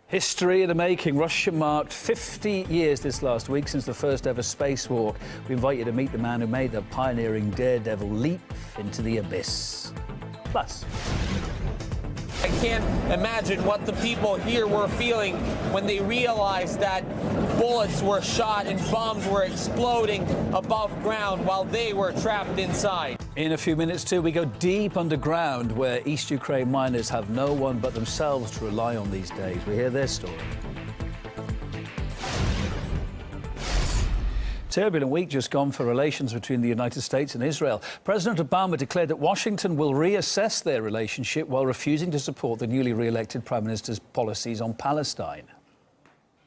History in the making. Russia marked 50 years this last week since the first ever spacewalk. We invite you to meet the man who made the pioneering daredevil leap into the abyss. Plus, I can't imagine what the people here were feeling when they realized that bullets were shot and bombs were exploding above ground while they were trapped inside. in a few minutes too, we go deep underground where East Ukraine miners have no one but themselves to rely on these days. We hear their story. Turbulent week just gone for relations between the United States and Israel. President Obama declared that Washington will reassess their relationship while refusing to support the newly re-elected Prime Minister's policies on Palestine.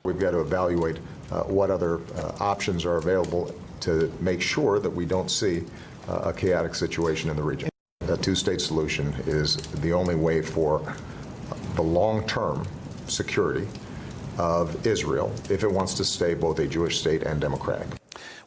We've got to evaluate what other options are available to make sure that we don't see a chaotic situation in the region. A two-state solution is the only way for the long-term security of Israel if it wants to stay both a Jewish state and democratic.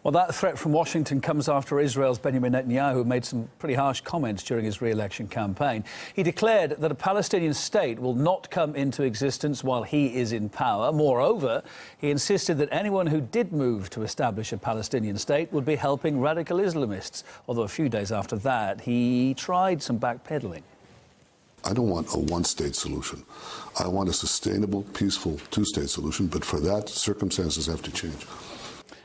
Well, that threat from Washington comes after Israel's Benjamin Netanyahu made some pretty harsh comments during his re-election campaign. He declared that a Palestinian state will not come into existence while he is in power. Moreover, he insisted that anyone who did move to establish a Palestinian state would be helping radical Islamists, although a few days after that, he tried some backpedaling. I don't want a one-state solution. I want a sustainable, peaceful two-state solution, but for that, circumstances have to change.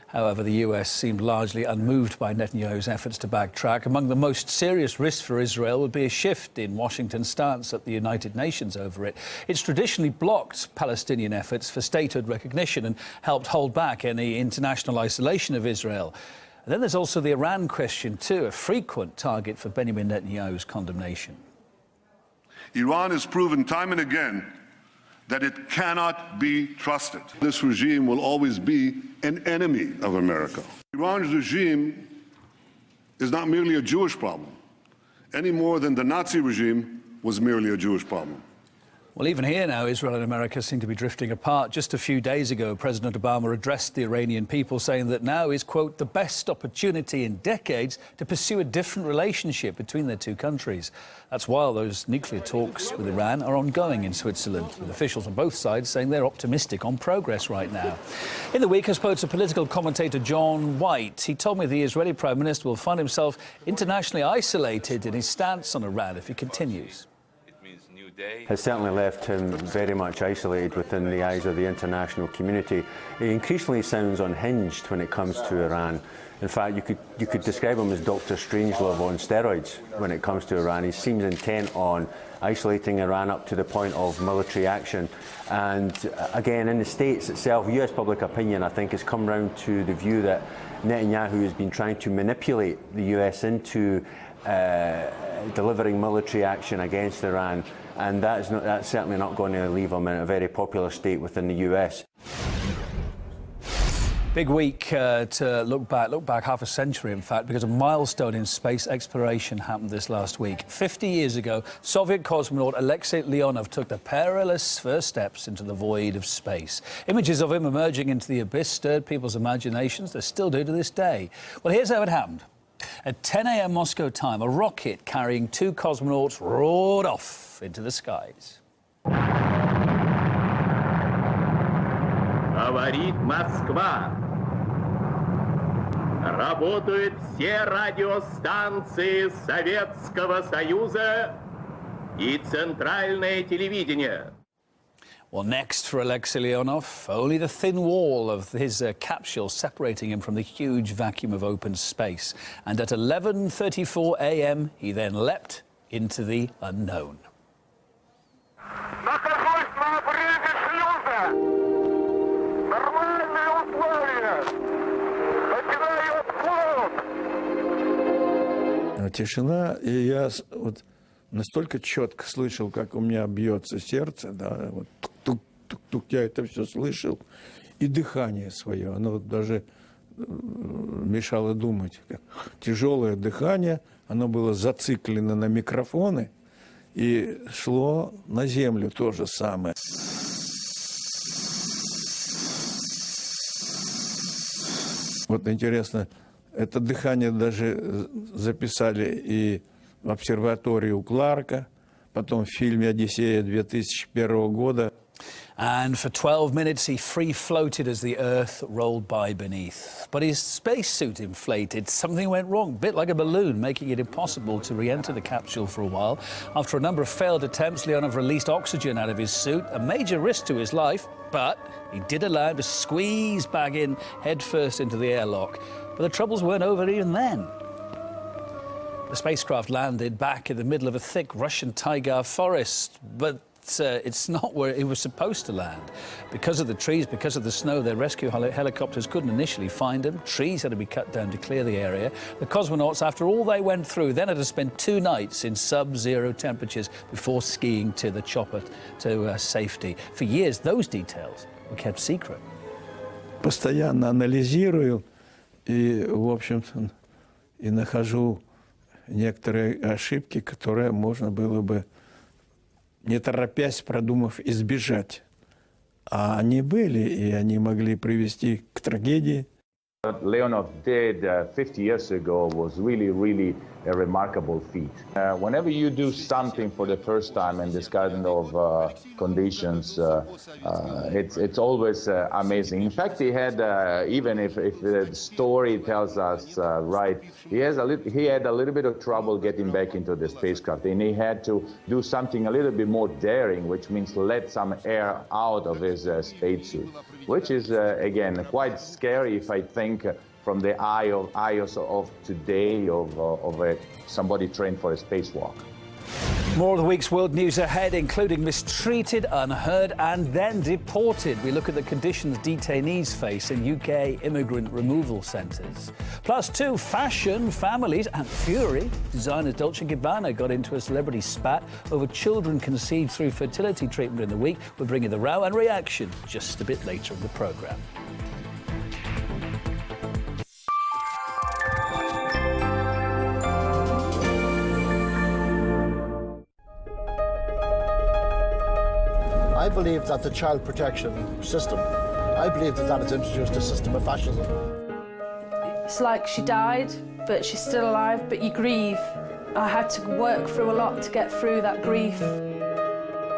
However, the US seemed largely unmoved by Netanyahu's efforts to backtrack. Among the most serious risks for Israel would be a shift in Washington's stance at the United Nations over it. It's traditionally blocked Palestinian efforts for statehood recognition and helped hold back any international isolation of Israel. And then there's also the Iran question, too, a frequent target for Benjamin Netanyahu's condemnation. Iran has proven time and again that it cannot be trusted. This regime will always be an enemy of America. Iran's regime is not merely a Jewish problem, any more than the Nazi regime was merely a Jewish problem. Well, even here now, Israel and America seem to be drifting apart. Just a few days ago, President Obama addressed the Iranian people, saying that now is, quote, the best opportunity in decades to pursue a different relationship between their two countries. That's while those nuclear talks with Iran are ongoing in Switzerland, with officials on both sides saying they're optimistic on progress right now. In the week, I spoke to political commentator John White. He told me the Israeli Prime Minister will find himself internationally isolated in his stance on Iran if he continues. Has certainly left him very much isolated within the eyes of the international community. He increasingly sounds unhinged when it comes to Iran. In fact, you could describe him as Dr. Strangelove on steroids when it comes to Iran. He seems intent on isolating Iran up to the point of military action. And again, in the States itself, US public opinion, I think, has come round to the view that Netanyahu has been trying to manipulate the US into delivering military action against Iran. And that's certainly not going to leave him in a very popular state within the US. Big week to look back half a century, in fact, because a milestone in space exploration happened this last week. 50 years ago, Soviet cosmonaut Alexei Leonov took the perilous first steps into the void of space. Images of him emerging into the abyss stirred people's imaginations. They still do to this day. Well, here's how it happened. At 10 a.m. Moscow time, a rocket carrying two cosmonauts roared off into the skies. Говорит Москва. Работают все радиостанции Советского Союза и Центральное телевидение. Well, next for Alexei Leonov, only the thin wall of his capsule separating him from the huge vacuum of open space. And at 11:34 a.m., he then leapt into the unknown. Тишина, и я вот настолько четко слышал, как у меня бьется сердце, да, вот тук-тук-тук, я это все слышал, и дыхание свое, оно вот даже мешало думать. Тяжелое дыхание, оно было зациклено на микрофоны и шло на землю то же самое. Вот интересно, это дыхание даже записали и в обсерватории у Кларка, потом в фильме «Одиссея» 2001 года. And for 12 minutes, he free-floated as the Earth rolled by beneath. But his spacesuit inflated. Something went wrong, a bit like a balloon, making it impossible to re-enter the capsule for a while. After a number of failed attempts, Leonov released oxygen out of his suit, a major risk to his life, but he did allow him to squeeze back in headfirst into the airlock. But the troubles weren't over even then. The spacecraft landed back in the middle of a thick Russian taiga forest, but it's not where it was supposed to land. Because of the trees, because of the snow, their rescue helicopters couldn't initially find them. Trees had to be cut down to clear the area. The cosmonauts, after all they went through, then had to spend 2 nights in sub-zero temperatures before skiing to the chopper to safety. For years, those details were kept secret. Постоянно анализирую и, в общем-то, и нахожу некоторые ошибки, которые можно было бы, не торопясь, продумав, избежать. А они были, и они могли привести к трагедии. What Leonov did 50 years ago was really a remarkable feat. Whenever you do something for the first time in this kind of conditions, it's always amazing. In fact, he had, even if the story tells us right, he had a little bit of trouble getting back into the spacecraft, and he had to do something a little bit more daring, which means let some air out of his spacesuit, which is, again, quite scary if I think from the eyes of today of somebody trained for a spacewalk. More of the week's world news ahead, including mistreated, unheard, and then deported. We look at the conditions detainees face in UK immigrant removal centres. Plus, too, fashion, families, and fury. Designer Dolce & Gabbana got into a celebrity spat over children conceived through fertility treatment in the week. We're bringing the row and reaction just a bit later in the programme. I believe that the child protection system, I believe that has introduced a system of fascism. It's like she died, but she's still alive, but you grieve. I had to work through a lot to get through that grief.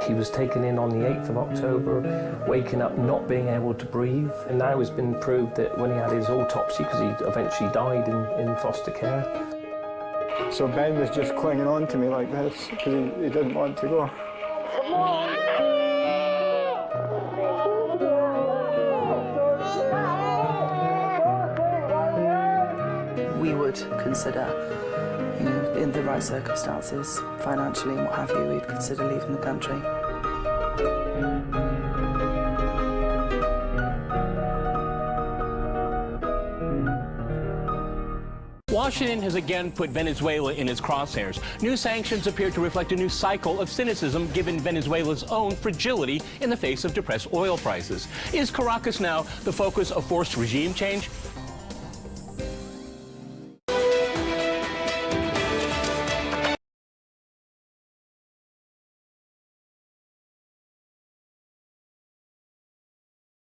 He was taken in on the 8th of October, waking up not being able to breathe. And now it's been proved that when he had his autopsy, because he eventually died in foster care. So Ben was just clinging on to me like this because he didn't want to go. Come on! We would consider, in the right circumstances, financially and what have you, we'd consider leaving the country. Washington has again put Venezuela in its crosshairs. New sanctions appear to reflect a new cycle of cynicism given Venezuela's own fragility in the face of depressed oil prices. Is Caracas now the focus of forced regime change?